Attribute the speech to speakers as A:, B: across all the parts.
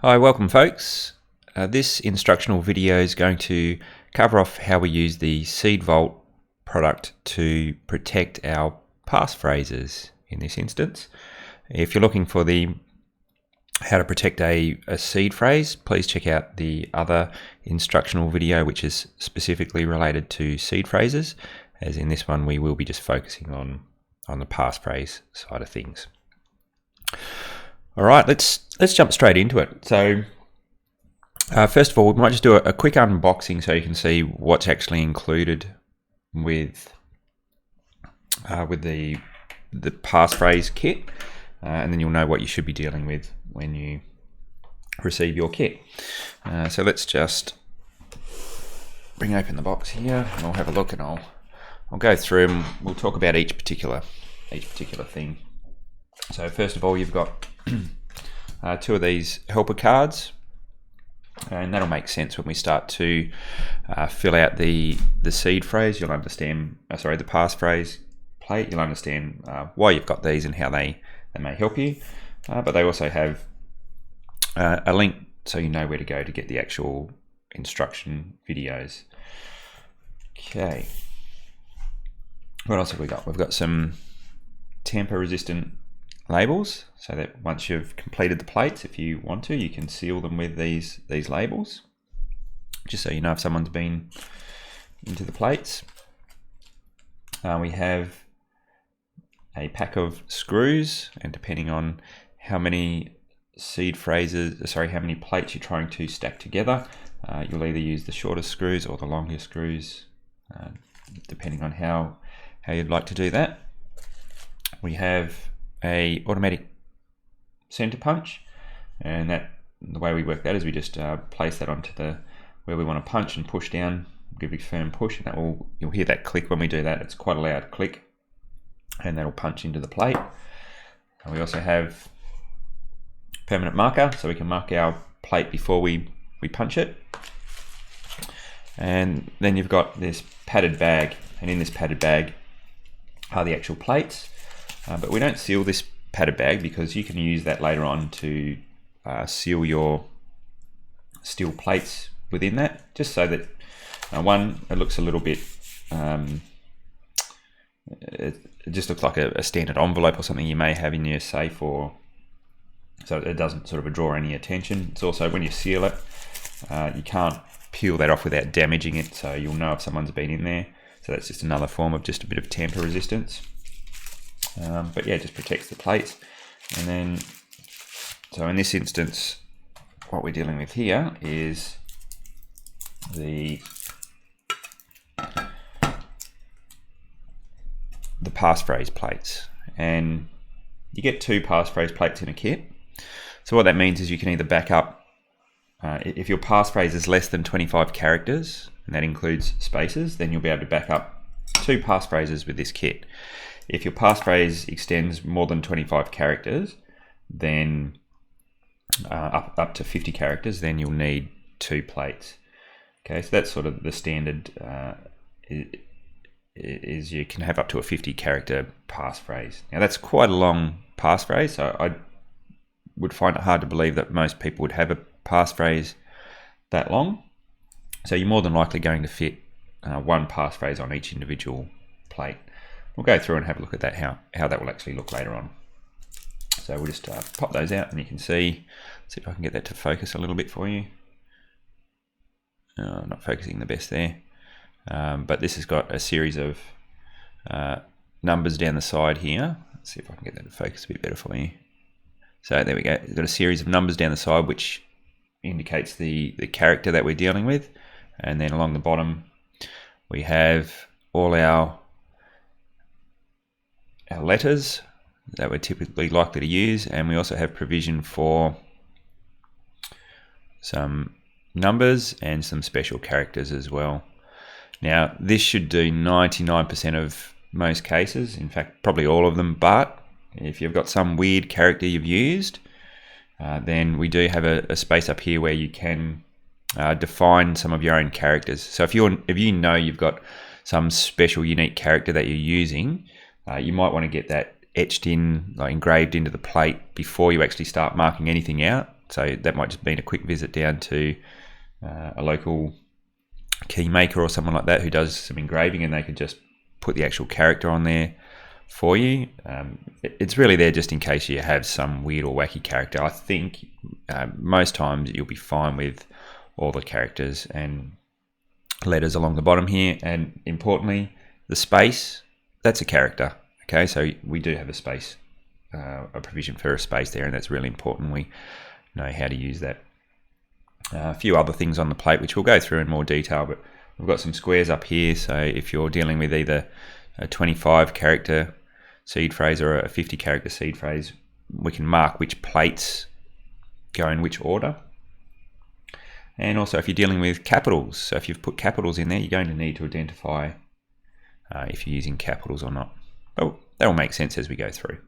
A: Hi, welcome folks. This instructional video is going to cover off how we use the Seed Vault product to protect our passphrases in this instance. If you're looking for the how to protect a seed phrase, please check out the other instructional video which is specifically related to seed phrases, as in this one we will be just focusing on the passphrase side of things. All right, let's jump straight into it. So first of all, we might just do a quick unboxing so you can see what's actually included with the passphrase kit, and then you'll know what you should be dealing with when you receive your kit. So let's just bring open the box here, and I'll have a look, and I'll go through and we'll talk about each particular thing. So first of all, you've got two of these helper cards, and that'll make sense when we start to fill out the seed phrase. You'll understand, the passphrase plate. You'll understand why you've got these and how they may help you. But they also have a link so you know where to go to get the actual instruction videos. Okay. What else have we got? We've got some tamper resistant labels, so that once you've completed the plates, if you want to, you can seal them with these labels, just so you know if someone's been into the plates. We have a pack of screws, and depending on how many how many plates you're trying to stack together, you'll either use the shorter screws or the longer screws, depending on how you'd like to do that. We have a automatic center punch, and the way we work that is we just place that onto where we want to punch and push down, give a firm push, and you'll hear that click when we do that. It's quite a loud click, and that'll punch into the plate. And we also have permanent marker, so we can mark our plate before we punch it. And then you've got this padded bag, and in this padded bag are the actual plates. But we don't seal this padded bag because you can use that later on to seal your steel plates within that, just so that it looks a little bit, it just looks like a standard envelope or something you may have in your safe, or so it doesn't sort of draw any attention. It's also, when you seal it, you can't peel that off without damaging it, so you'll know if someone's been in there. So that's just another form of just a bit of tamper resistance. But yeah, it just protects the plates. And then, so in this instance, what we're dealing with here is the passphrase plates, and you get two passphrase plates in a kit. So what that means is you can either back up, if your passphrase is less than 25 characters, and that includes spaces, then you'll be able to back up two passphrases with this kit. If your passphrase extends more than 25 characters, then up to 50 characters, then you'll need two plates. Okay, so that's sort of the standard, is you can have up to a 50 character passphrase. Now that's quite a long passphrase, so I would find it hard to believe that most people would have a passphrase that long. So you're more than likely going to fit one passphrase on each individual plate. We'll go through and have a look at that, how that will actually look later on. So we'll just pop those out, and you can see if I can get that to focus a little bit for you. Not focusing the best there, but this has got a series of numbers down the side here. Let's see if I can get that to focus a bit better for you. So there we go. We've got a series of numbers down the side which indicates the character that we're dealing with, and then along the bottom we have all our letters that we're typically likely to use, and we also have provision for some numbers and some special characters as well. Now this should do 99% of most cases, in fact probably all of them, but if you've got some weird character you've used, then we do have a space up here where you can define some of your own characters. So if you know you've got some special unique character that you're using, you might want to get that etched in, like engraved into the plate before you actually start marking anything out, So that might just mean a quick visit down to a local key maker or someone like that who does some engraving, and they could just put the actual character on there for you. It's really there just in case you have some weird or wacky character. I think most times you'll be fine with all the characters and letters along the bottom here, and importantly, the space, that's a character. Okay, so we do have a space, a provision for a space there, and that's really important. We know how to use that. A few other things on the plate which we'll go through in more detail, but we've got some squares up here, so if you're dealing with either a 25 character seed phrase or a 50 character seed phrase, we can mark which plates go in which order. And also if you're dealing with capitals, so if you've put capitals in there, you're going to need to identify if you're using capitals or not. Oh, that will make sense as we go through.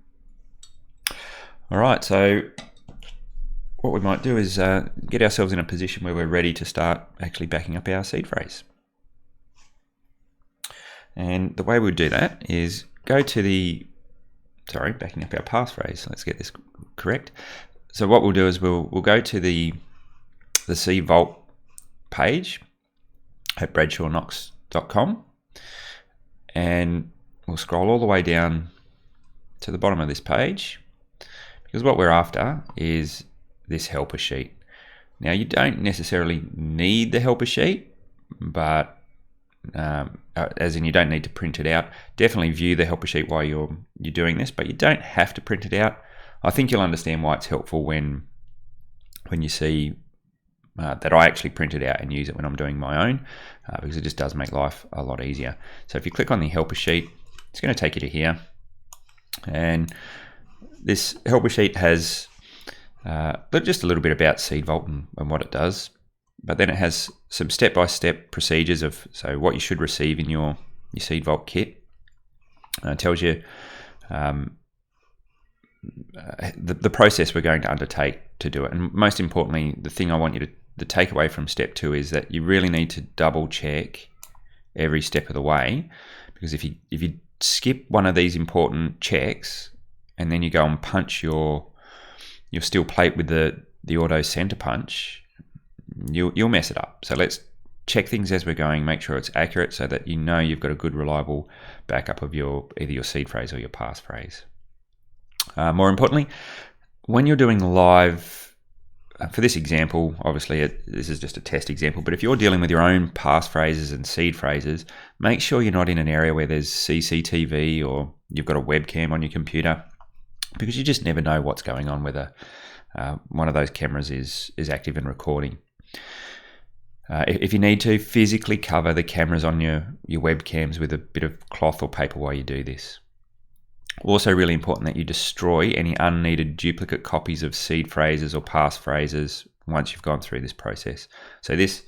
A: All right, so what we might do is get ourselves in a position where we're ready to start actually backing up our seed phrase. And the way we'll do that is go to backing up our passphrase. Let's get this correct. So what we'll do is we'll go to the Seed Vault page at bradshawknox.com, and we'll scroll all the way down to the bottom of this page, because what we're after is this helper sheet. Now you don't necessarily need the helper sheet, but as in you don't need to print it out. Definitely view the helper sheet while you're doing this, but you don't have to print it out. I think you'll understand why it's helpful when you see that I actually print it out and use it when I'm doing my own, because it just does make life a lot easier. So if you click on the helper sheet, it's going to take you to here, and this helper sheet has just a little bit about Seed Vault and what it does, but then it has some step-by-step procedures of what you should receive in your Seed Vault kit. It tells you the process we're going to undertake to do it, and most importantly, the thing I want you to take away from step 2 is that you really need to double check every step of the way, because if you skip one of these important checks and then you go and punch your steel plate with the auto center punch, you'll mess it up. So let's check things as we're going, make sure it's accurate so that you know you've got a good reliable backup of either your seed phrase or your passphrase. More importantly, when you're doing live, for this example, obviously this is just a test example, but if you're dealing with your own passphrases and seed phrases, make sure you're not in an area where there's CCTV or you've got a webcam on your computer, because you just never know what's going on, whether one of those cameras is active and recording. If you need to, physically cover the cameras on your webcams with a bit of cloth or paper while you do this. Also really important that you destroy any unneeded duplicate copies of seed phrases or passphrases once you've gone through this process. So this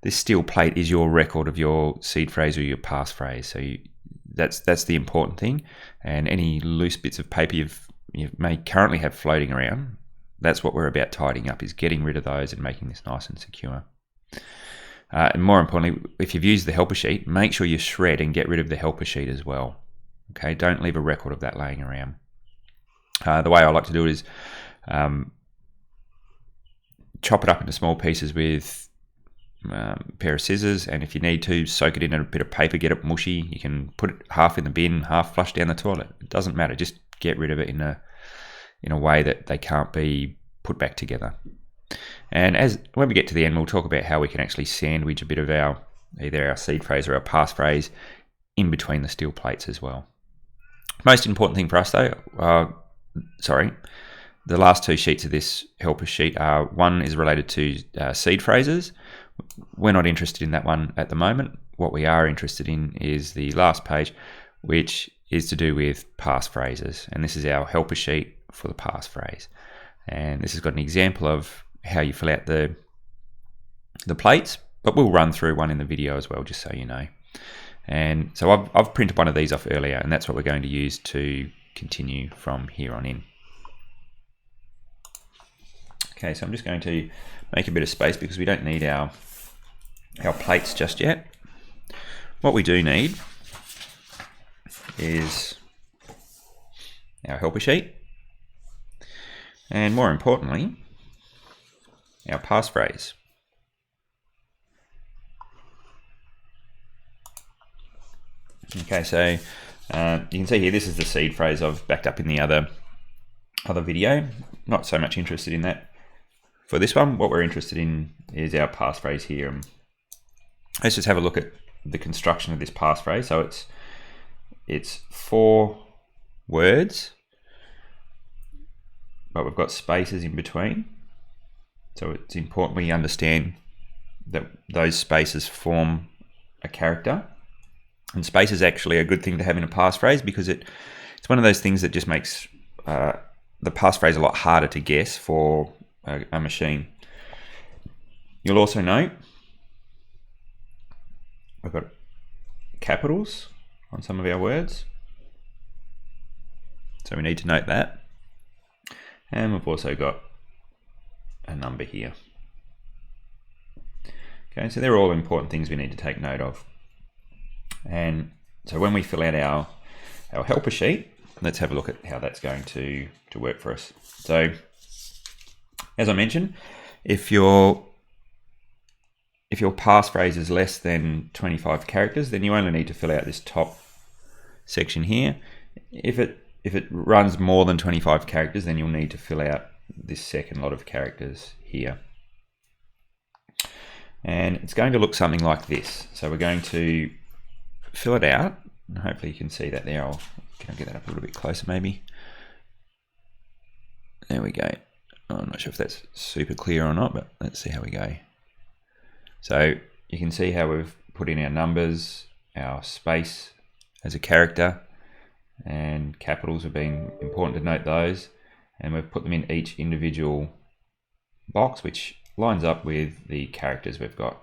A: steel plate is your record of your seed phrase or your passphrase. So that's the important thing. And any loose bits of paper you may currently have floating around, that's what we're about tidying up, is getting rid of those and making this nice and secure. And more importantly, if you've used the helper sheet, make sure you shred and get rid of the helper sheet as well. Okay, don't leave a record of that laying around. The way I like to do it is chop it up into small pieces with a pair of scissors, and if you need to, soak it in a bit of paper, get it mushy. You can put it half in the bin, half flush down the toilet. It doesn't matter, just get rid of it in a way that they can't be put back together. And when we get to the end, we'll talk about how we can actually sandwich a bit of either our seed phrase or our passphrase in between the steel plates as well. Most important thing for us though, the last 2 sheets of this helper sheet are, one is related to seed phrases. We're not interested in that one at the moment. What we are interested in is the last page, which is to do with passphrases, and this is our helper sheet for the passphrase. And this has got an example of how you fill out the plates, but we'll run through one in the video as well, just so you know. And so I've printed one of these off earlier, and that's what we're going to use to continue from here on in. Okay, so I'm just going to make a bit of space because we don't need our plates just yet. What we do need is our helper sheet, and more importantly, our passphrase. Okay, so you can see here, this is the seed phrase I've backed up in the other video. Not so much interested in that for this one. What we're interested in is our passphrase here. Let's just have a look at the construction of this passphrase. So it's 4 words, but we've got spaces in between. So it's important we understand that those spaces form a character. And space is actually a good thing to have in a passphrase because it's one of those things that just makes the passphrase a lot harder to guess for a machine. You'll also note we've got capitals on some of our words, so we need to note that. And we've also got a number here. Okay, so they're all important things we need to take note of. And so when we fill out our helper sheet, let's have a look at how that's going to work for us. So as I mentioned, if your passphrase is less than 25 characters, then you only need to fill out this top section here. If it runs more than 25 characters, then you'll need to fill out this second lot of characters here. And it's going to look something like this. So we're going to fill it out, and hopefully you can see that there. Can I get that up a little bit closer maybe? There we go. I'm not sure if that's super clear or not, but let's see how we go. So you can see how we've put in our numbers, our space as a character, and capitals have been important to note those, and we've put them in each individual box, which lines up with the characters we've got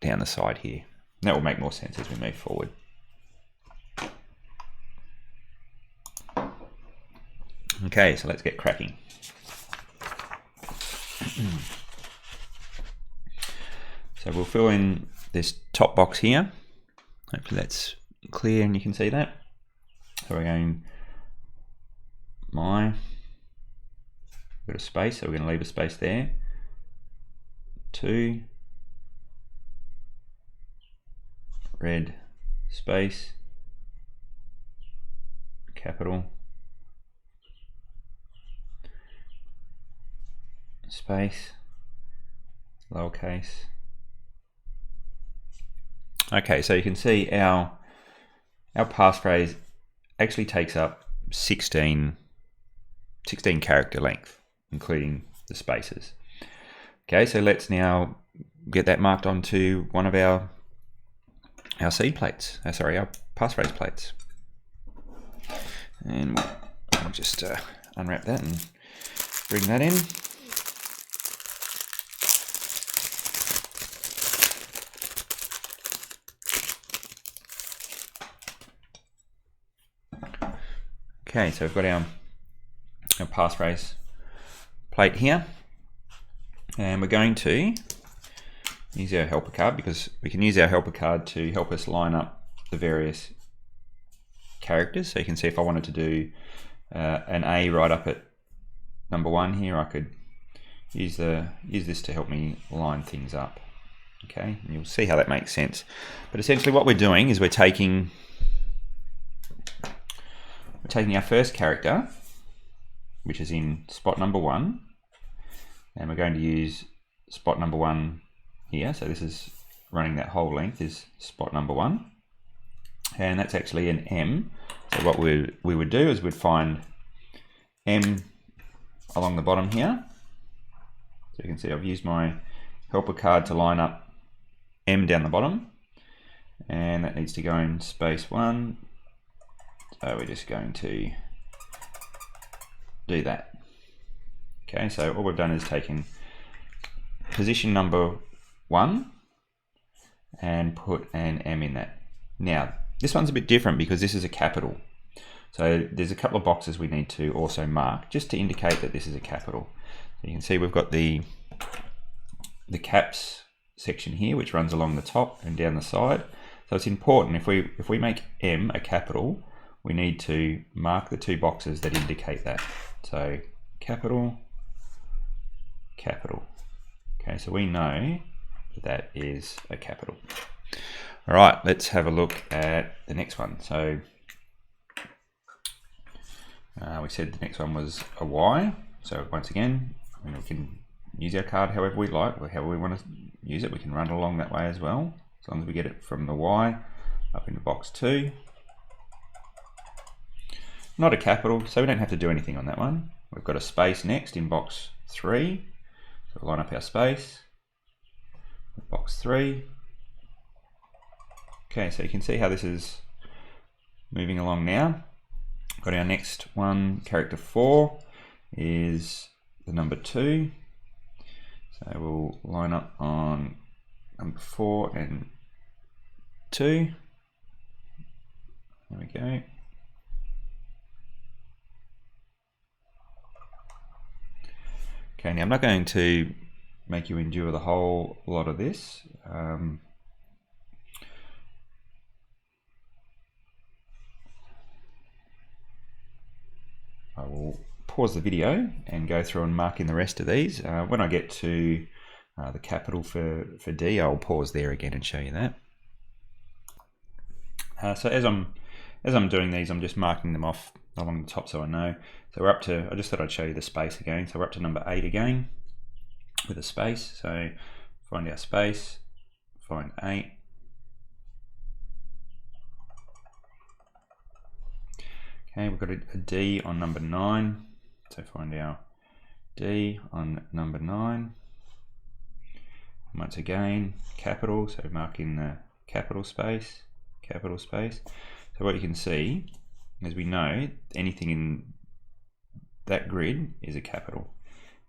A: down the side here. And that will make more sense as we move forward. Okay, so let's get cracking. So we'll fill in this top box here. Hopefully that's clear and you can see that. So we're going got a space, so we're going to leave a space there. 2, red space, capital, space, lowercase. Okay, so you can see our passphrase actually takes up 16 character length, including the spaces. Okay, so let's now get that marked onto one of our seed plates. Our passphrase plates. And I'll just unwrap that and bring that in. Okay, so we've got our passphrase plate here, and we're going to use our helper card because we can use our helper card to help us line up the various characters. So you can see if I wanted to do an A right up at number 1 here, I could use this to help me line things up. Okay, and you'll see how that makes sense. But essentially what we're doing is we're taking our first character, which is in spot number 1, and we're going to use spot number 1 here. So this is running that whole length is spot number 1, and that's actually an M. So what we would do is we'd find M along the bottom here. So you can see I've used my helper card to line up M down the bottom, and that needs to go in space 1. So we're just going to do that. Okay, so all we've done is taken position number 1 and put an M in that. Now, this one's a bit different because this is a capital. So there's a couple of boxes we need to also mark just to indicate that this is a capital. So you can see we've got the caps section here, which runs along the top and down the side. So it's important if we make M a capital, we need to mark the 2 boxes that indicate that. So capital, capital. Okay, so we know that is a capital. All right, let's have a look at the next one. So we said the next one was a Y. So once again, we can use our card however we like, or however we want to use it. We can run it along that way as well, as long as we get it from the Y up into box 2. Not a capital, so we don't have to do anything on that one. We've got a space next in box 3. So we'll line up our space with box 3. Okay, so you can see how this is moving along now. Got our next one, character 4, is the number 2. So we'll line up on number 4 and 2. There we go. Okay, now I'm not going to make you endure the whole lot of this. I will pause the video and go through and mark in the rest of these. When I get to the capital for D, I'll pause there again and show you that. So as I'm doing these, I'm just marking them off along the top so I know. So we're up to, I just thought I'd show you the space again. So we're up to number 8 again with a space. So find our space, find 8. Okay, we've got a D on number 9. So find our D on number 9. Once again, capital, so mark in the capital space, capital space. So what you can see, as we know, anything in that grid is a capital.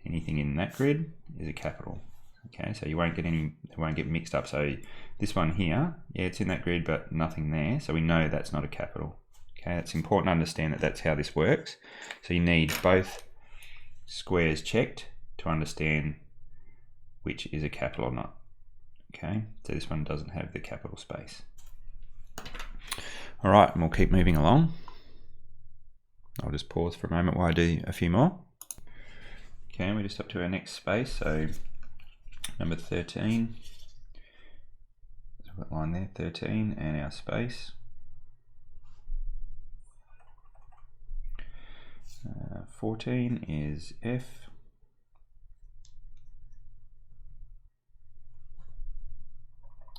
A: Anything in that grid is a capital. Okay, so you won't get mixed up. So this one here, yeah, it's in that grid, but nothing there. So we know that's not a capital. Okay, it's important to understand that that's how this works. So you need both squares checked to understand which is a capital or not. Okay, so this one doesn't have the capital space. All right, and we'll keep moving along. I'll just pause for a moment while I do a few more. Okay, we're just up to our next space, so number 13. So we've got line there, 13, and our space. 14 is F.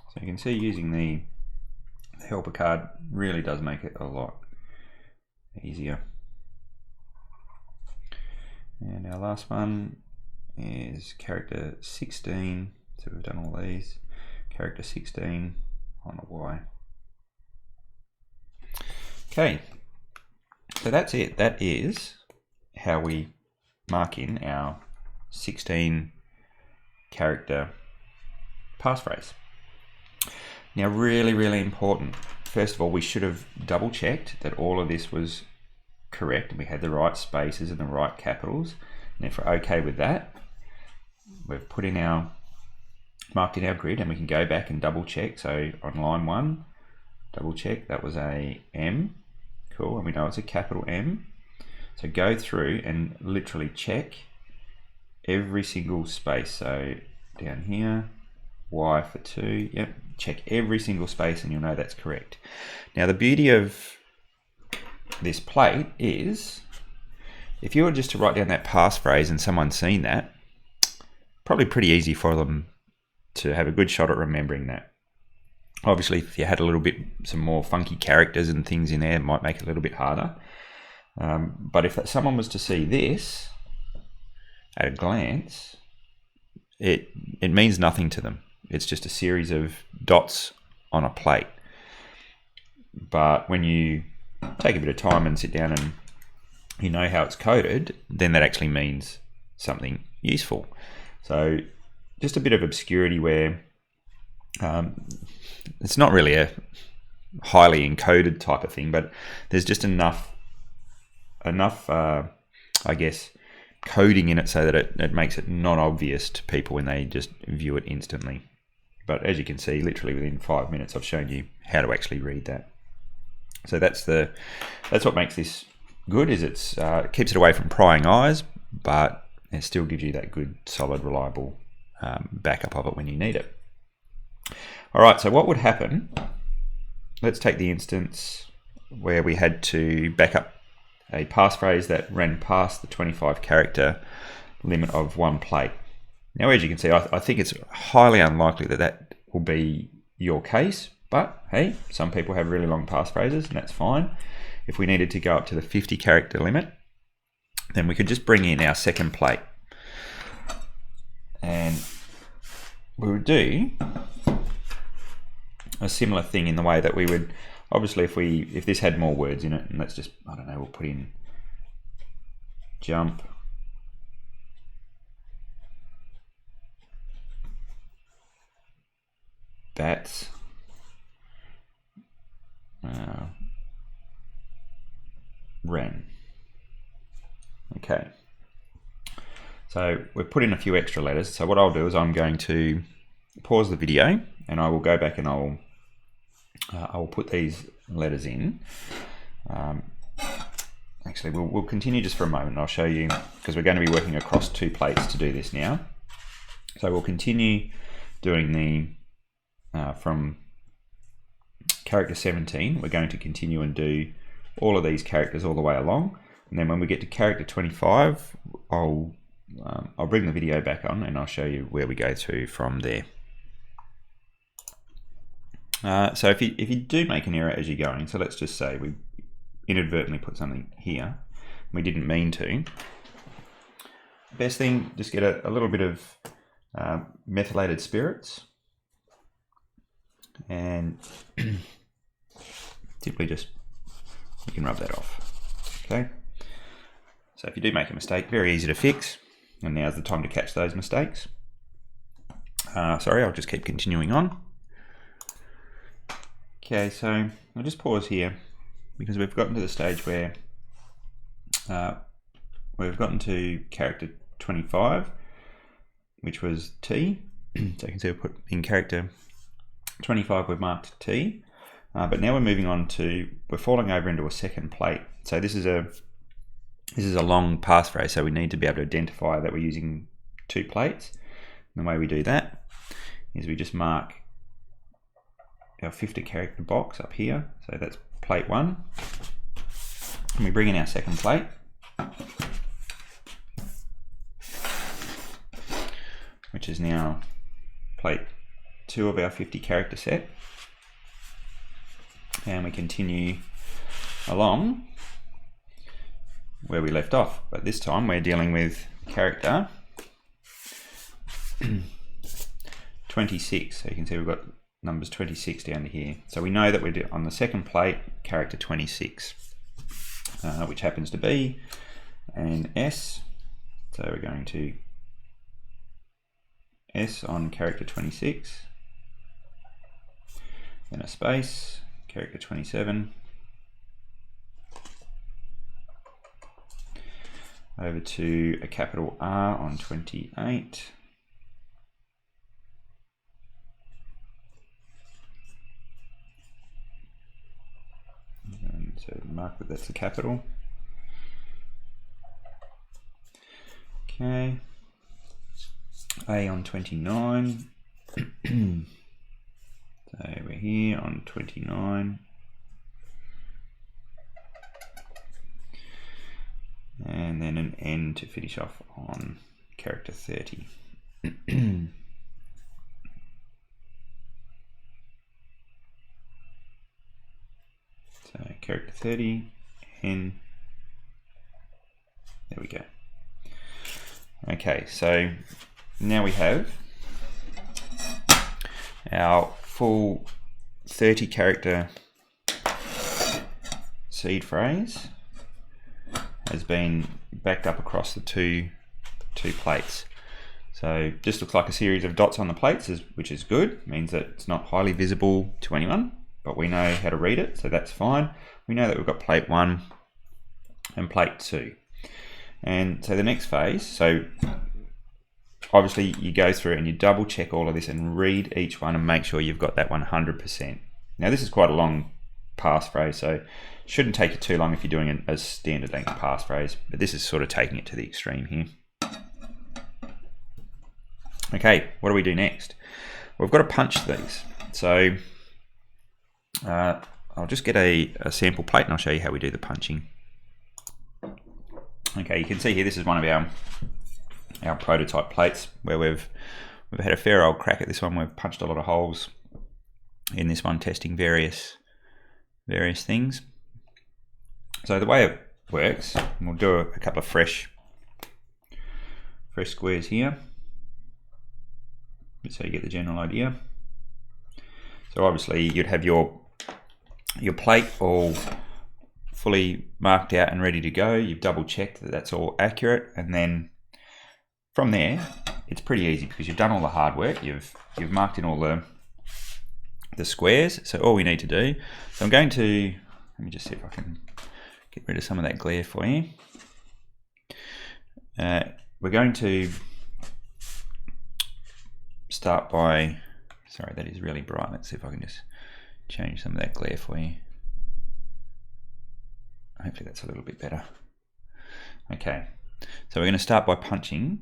A: So you can see using the helper card really does make it a lot easier. And our last one is character 16. So we've done all these. Character 16 on a Y. Okay, so that's it. That is how we mark in our 16 character passphrase. Now, really important. First of all, we should have double checked that all of this was correct and we had the right spaces and the right capitals. And if we're okay with that, we've put in our, marked in our grid, and we can go back and double check. So on line 1, double check, that was a M. Cool, and we know it's a capital M. So go through and literally check every single space. So down here, Y for 2, yep, check every single space and you'll know that's correct. Now the beauty of this plate is, if you were just to write down that passphrase and someone's seen that, probably pretty easy for them to have a good shot at remembering that. Obviously, if you had a little bit, some more funky characters and things in there, it might make it a little bit harder. But if someone was to see this at a glance, it means nothing to them. It's just a series of dots on a plate. But when you take a bit of time and sit down and you know how it's coded, then that actually means something useful. So just a bit of obscurity where it's not really a highly encoded type of thing, but there's just enough I guess, coding in it so that it makes it not obvious to people when they just view it instantly. But as you can see, literally within 5 minutes, I've shown you how to actually read that. So that's what makes this good, is it keeps it away from prying eyes, but it still gives you that good, solid, reliable backup of it when you need it. All right, so what would happen? Let's take the instance where we had to back up a passphrase that ran past the 25 character limit of one plate. Now, as you can see, I think it's highly unlikely that that will be your case, but hey, some people have really long passphrases and that's fine. If we needed to go up to the 50 character limit, then we could just bring in our second plate. And we would do a similar thing in the way that we would, obviously if this had more words in it, and let's just, I don't know, we'll put in jump, bats, ran. Okay, so we've put in a few extra letters. So what I'll do is I'm going to pause the video and I will go back and I will put these letters in. Actually, we'll continue just for a moment and I'll show you, because we're going to be working across two plates to do this now. So we'll continue doing the from character 17, we're going to continue and do all of these characters all the way along. And then when we get to character 25, I'll bring the video back on and I'll show you where we go to from there. So if you do make an error as you're going, so let's just say we inadvertently put something here, we didn't mean to. Best thing, just get a little bit of methylated spirits and simply just, you can rub that off. Okay. So if you do make a mistake, very easy to fix, and now's the time to catch those mistakes. Sorry, I'll just keep continuing on. Okay, so I'll just pause here because we've gotten to the stage where we've gotten to character 25, which was T. So you can see we've put in character 25, we've marked T, but now we're moving on to, we're falling over into a second plate. So this is a long passphrase, so we need to be able to identify that we're using two plates. And the way we do that is we just mark our 50 character box up here. So that's plate 1. And we bring in our second plate. Which is now plate 2 of our 50 character set. And we continue along where we left off, but this time we're dealing with character 26. So you can see we've got numbers 26 down to here. So we know that we're on the second plate, character 26, which happens to be an S. So we're going to S on character 26, then a space, character 27, over to a capital R on 28, and so mark that that's a capital. Okay, A on 29, so we're here on 29, and then an N to finish off on character 30. So character 30, N, there we go. Okay, so now we have our full 30 character seed phrase has been backed up across the two plates. So just looks like a series of dots on the plates, which is good. It means that it's not highly visible to anyone, but we know how to read it, so that's fine. We know that we've got plate 1 and plate 2. And so the next phase, so obviously you go through and you double check all of this and read each one and make sure you've got that 100%. Now this is quite a long passphrase, so it shouldn't take you too long if you're doing a standard length passphrase, but this is sort of taking it to the extreme here. Okay, what do we do next? We've got to punch these. So I'll just get a sample plate and I'll show you how we do the punching. Okay, you can see here this is one of our prototype plates where we've had a fair old crack at this one. We've punched a lot of holes in this one, testing various things. So the way it works, we'll do a couple of fresh squares here, so you get the general idea. So obviously you'd have your plate all fully marked out and ready to go. You've double checked that that's all accurate, and then from there it's pretty easy because you've done all the hard work. You've marked in all the squares. So all we need to do, so I'm going to, let me just see if I can get rid of some of that glare for you. We're going to start by, sorry, that is really bright. Let's see if I can just change some of that glare for you. Hopefully that's a little bit better. Okay, so we're going to start by punching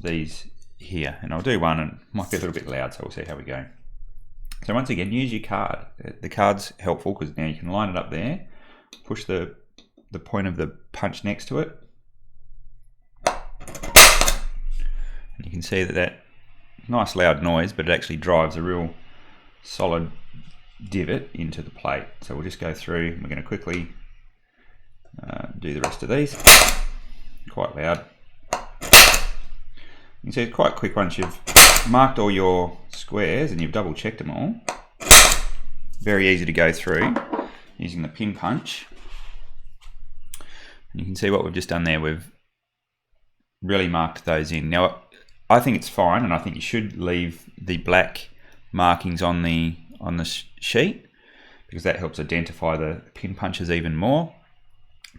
A: these here, and I'll do one, and it might be a little bit loud, so we'll see how we go. So once again, use your card. The card's helpful because now you can line it up there, push the point of the punch next to it, and you can see that nice loud noise, but it actually drives a real solid divot into the plate. So we'll just go through, and we're going to quickly do the rest of these. Quite loud. You can see it's quite quick once you've marked all your squares and you've double checked them all. Very easy to go through using the pin punch. And you can see what we've just done there. We've really marked those in. Now I think it's fine, and I think you should leave the black markings on the sheet because that helps identify the pin punches even more.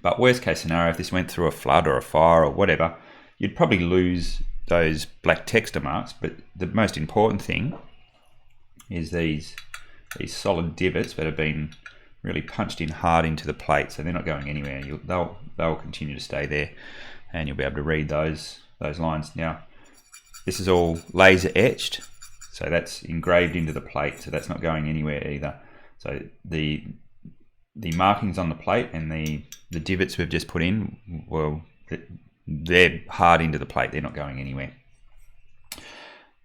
A: But worst case scenario, if this went through a flood or a fire or whatever, you'd probably lose those black texture marks. But the most important thing is these solid divots that have been really punched in hard into the plate, so they're not going anywhere. They'll continue to stay there, and you'll be able to read those lines. Now this is all laser etched, so that's engraved into the plate, so that's not going anywhere either. So the markings on the plate and the divots we've just put in, well, they're hard into the plate. They're not going anywhere.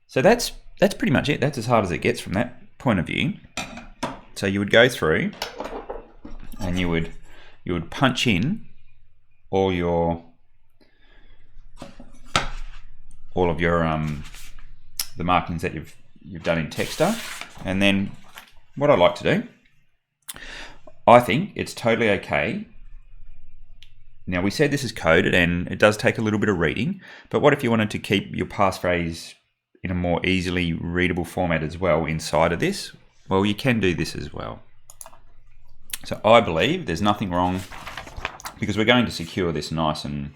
A: So that's pretty much it. That's as hard as it gets from that point of view. So you would go through and you would punch in all of your the markings that you've done in texture. And then what I like to do, I think it's totally okay. Now we said this is coded and it does take a little bit of reading, but what if you wanted to keep your passphrase in a more easily readable format as well inside of this? Well, you can do this as well. So I believe there's nothing wrong, because we're going to secure this nice and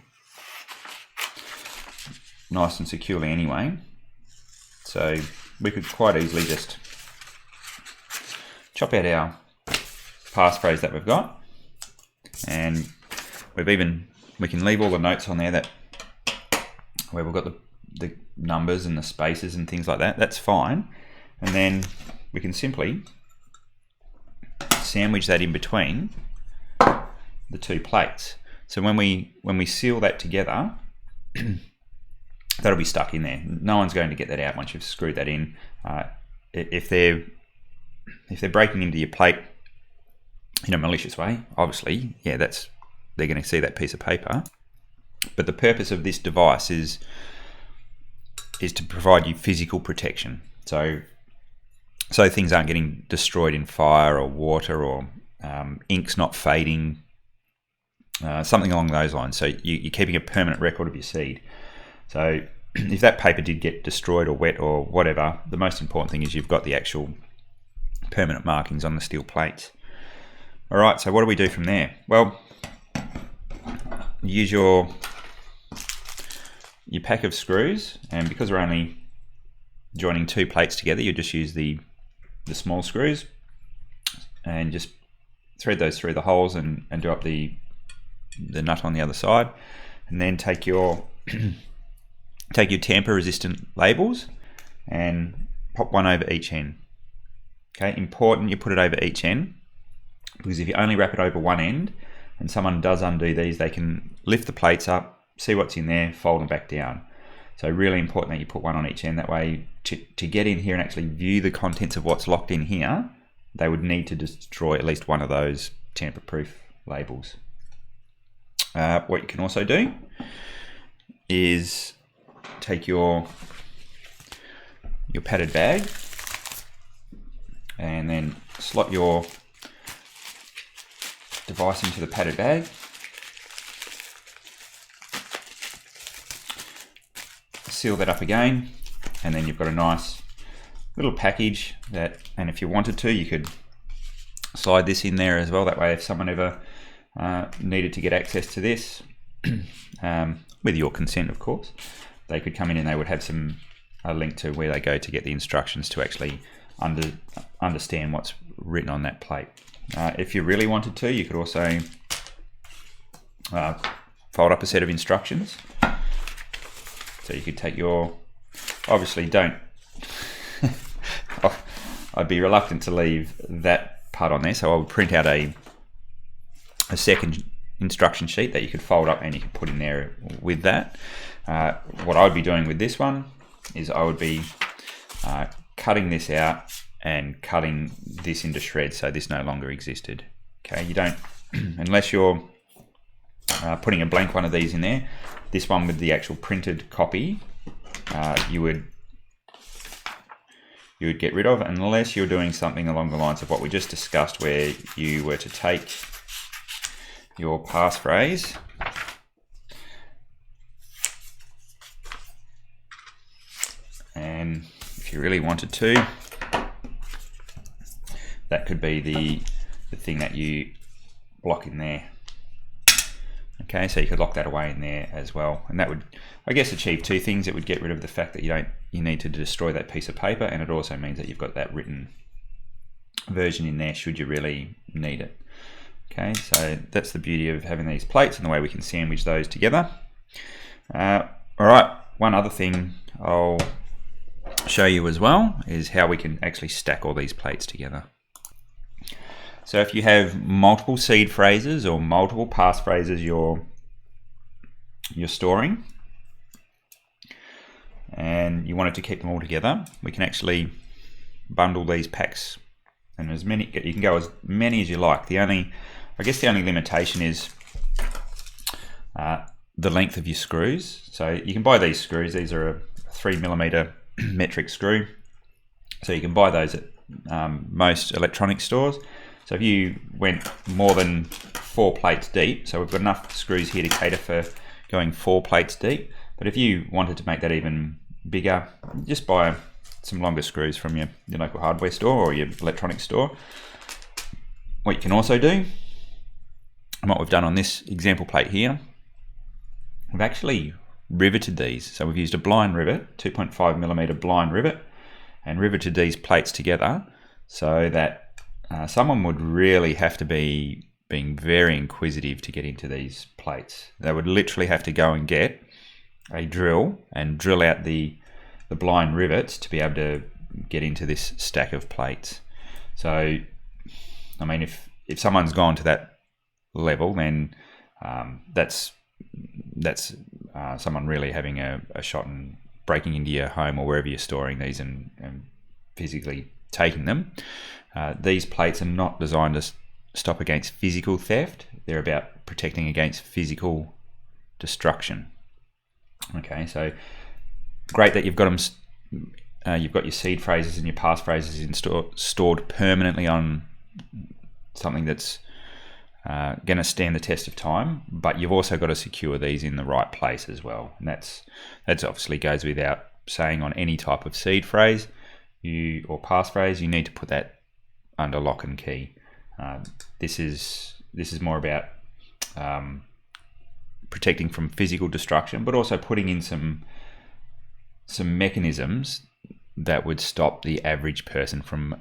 A: securely anyway. So we could quite easily just chop out our passphrase that we've got, and we can leave all the notes on there that where we've got the numbers and the spaces and things like that. That's fine, and then we can simply sandwich that in between the two plates. So when we seal that together, that'll be stuck in there. No one's going to get that out once you've screwed that in. If they're breaking into your plate in a malicious way, obviously, yeah, they're going to see that piece of paper. But the purpose of this device is to provide you physical protection. So things aren't getting destroyed in fire or water, or ink's not fading, something along those lines. So you're keeping a permanent record of your seed. So if that paper did get destroyed or wet or whatever, the most important thing is you've got the actual permanent markings on the steel plates. All right, so what do we do from there? Well, use your pack of screws, and because we're only joining two plates together, you just use the small screws and just thread those through the holes and do up the nut on the other side, and then take your take your tamper-resistant labels and pop one over each end. Okay, important you put it over each end, because if you only wrap it over one end and someone does undo these, they can lift the plates up, see what's in there, fold them back down. So really important that you put one on each end. That way, to get in here and actually view the contents of what's locked in here, they would need to destroy at least one of those tamper-proof labels. What you can also do is take your padded bag and then slot your device into the padded bag. Seal that up again, and then you've got a nice little package that, and if you wanted to, you could slide this in there as well. That way, if someone ever needed to get access to this, with your consent, of course, they could come in and they would have a link to where they go to get the instructions to actually understand what's written on that plate. If you really wanted to, you could also fold up a set of instructions. So you could take your, obviously don't, I'd be reluctant to leave that part on there, so I would print out a second instruction sheet that you could fold up and you could put in there with that. What I would be doing with this one is I would be cutting this out and cutting this into shreds so this no longer existed. Okay, you don't, unless you're putting a blank one of these in there, this one with the actual printed copy, you would get rid of, unless you're doing something along the lines of what we just discussed, where you were to take your passphrase and if you really wanted to, that could be the thing that you block in there. Okay, so you could lock that away in there as well, and that would, I guess, achieve two things. It would get rid of the fact that you need to destroy that piece of paper, and it also means that you've got that written version in there should you really need it. Okay, so that's the beauty of having these plates and the way we can sandwich those together. All right, one other thing I'll show you as well is how we can actually stack all these plates together. So if you have multiple seed phrases or multiple passphrases you're storing, and you wanted to keep them all together, we can actually bundle these packs, and you can go as many as you like. I guess the only limitation is the length of your screws. So you can buy these screws. These are a 3mm metric screw. So you can buy those at most electronics stores. So if you went more than 4 plates deep, so we've got enough screws here to cater for going 4 plates deep, but if you wanted to make that even bigger, just buy some longer screws from your local hardware store or your electronics store. What you can also do, and what we've done on this example plate here, we've actually riveted these. So we've used a blind rivet, 2.5mm blind rivet, and riveted these plates together so that someone would really have to be being very inquisitive to get into these plates. They would literally have to go and get a drill and drill out the blind rivets to be able to get into this stack of plates. So, I mean, if someone's gone to that level, then that's someone really having a shot and breaking into your home or wherever you're storing these and physically taking them. These plates are not designed to stop against physical theft. They're about protecting against physical destruction. Okay, so great that you've got them. You've got your seed phrases and your passphrases stored permanently on something that's going to stand the test of time. But you've also got to secure these in the right place as well, and that's obviously goes without saying on any type of seed phrase or passphrase. You need to put that under lock and key. This is more about protecting from physical destruction, but also putting in some mechanisms that would stop the average person from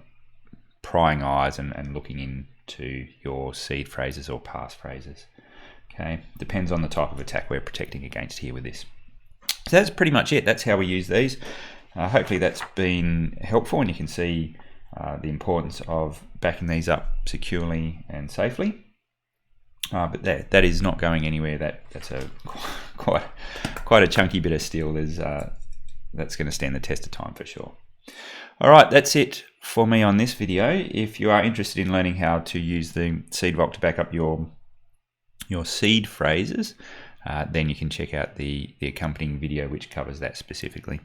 A: prying eyes and looking into your seed phrases or passphrases. Okay, depends on the type of attack we're protecting against here with this. So that's pretty much it. That's how we use these. Hopefully that's been helpful, and you can see the importance of backing these up securely and safely. But that is not going anywhere. That's a quite a chunky bit of steel. That's going to stand the test of time for sure. All right, that's it for me on this video. If you are interested in learning how to use the seed vault to back up your seed phrases, then you can check out the accompanying video which covers that specifically.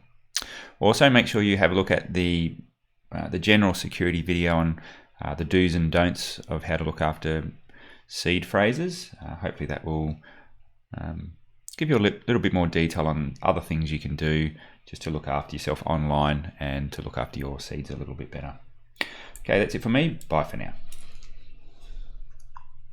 A: Also, make sure you have a look at the general security video on the do's and don'ts of how to look after seed phrases. Hopefully that will give you a little bit more detail on other things you can do just to look after yourself online and to look after your seeds a little bit better. Okay, that's it for me. Bye for now.